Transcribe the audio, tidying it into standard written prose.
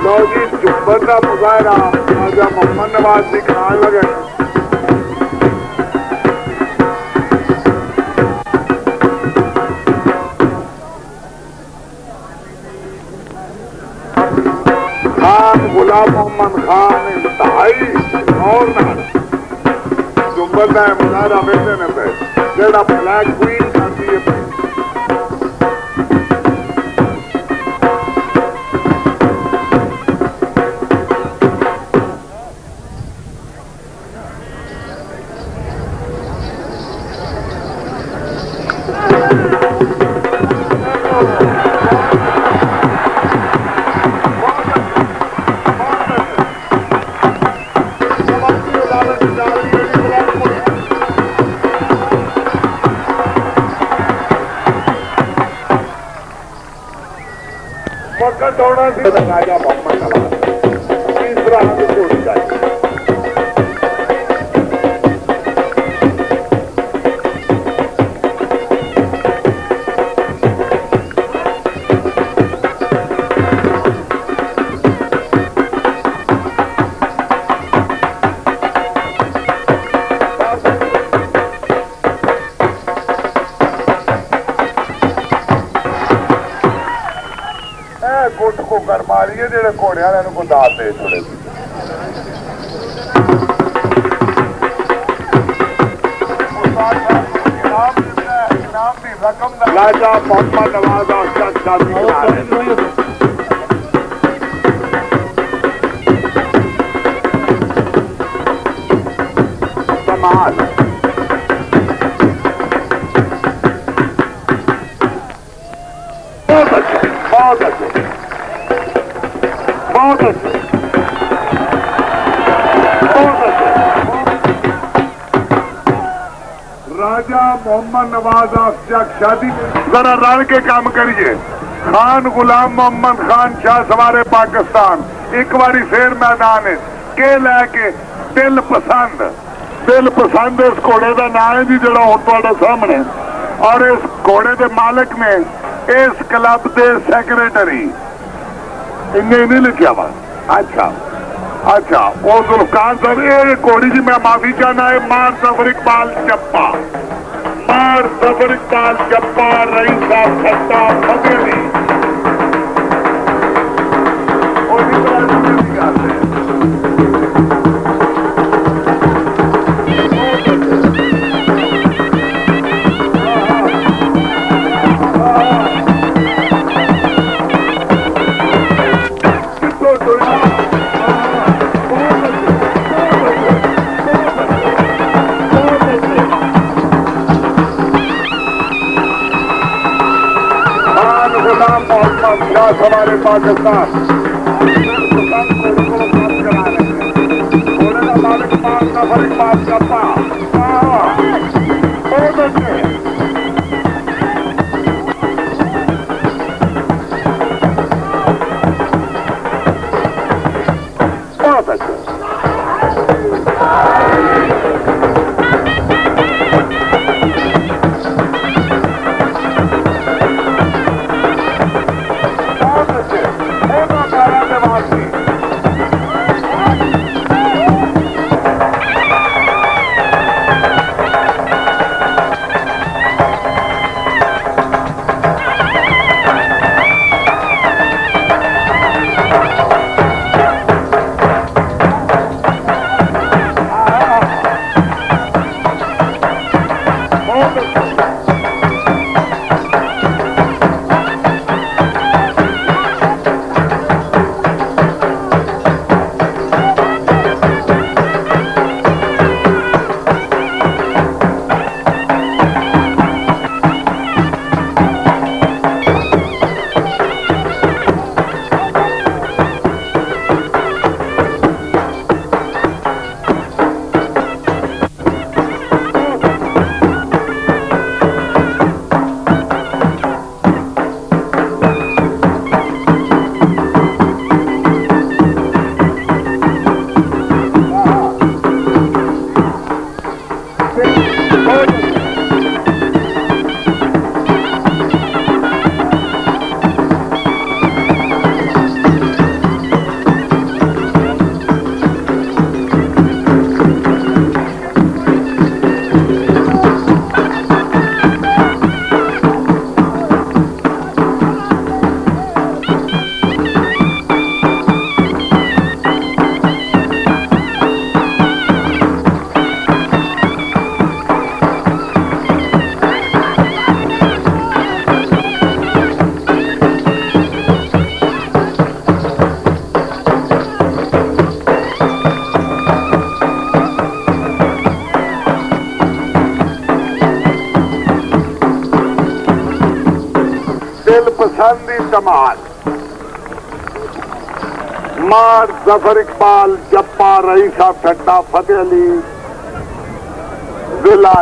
लो जी जुम्बर का मुजाहरा राजा मोहम्मद नवाज दिखाने लगे। खान गुलाम मोहम्मद खान इंतहाई और जुम्बर का मुजाहरा वेखते ने पे जेड़ा ब्लैक क्वीन करती है। वक्त होना सी राजा मोहम्मद नवाज तीसरा हाथ छोड़ जाए। गुट को कर मारिए जेड़े घोड़े वाले को दात दे छोड़े। राजा मोहम्मद नवाज समाज बहुत अच्छे बहुत अच्छे बहुत अच्छे बहुत अच्छे। राजा मोहम्मद नवाज अफजक शादी जरा रल के काम करिए। खान गुलाम मोहम्मद खान शाह सवारे पाकिस्तान एक बारी फिर मैदान के लैके दिल पसंद इस घोड़े का नाम है जी जरा हुण तुहाडे सामने। और इस घोड़े के मालिक ने इस क्लब के सैक्रटरी इन्हें नहीं लिखा वा। अच्छा वो जुल्फकार साहब ये घोड़ी जी मैं माफी चाहना है। मार सफर इकबाल चप्पा रही साहब सत्ता फतेह हमारे पाकिस्तान करा रहे हैं। मालिक बात करता बहुत अच्छे बहुत अच्छे। पसंदी कमाल मार जफर इकबाल जब्बार रईसा ठट्टा फतेह अली जिला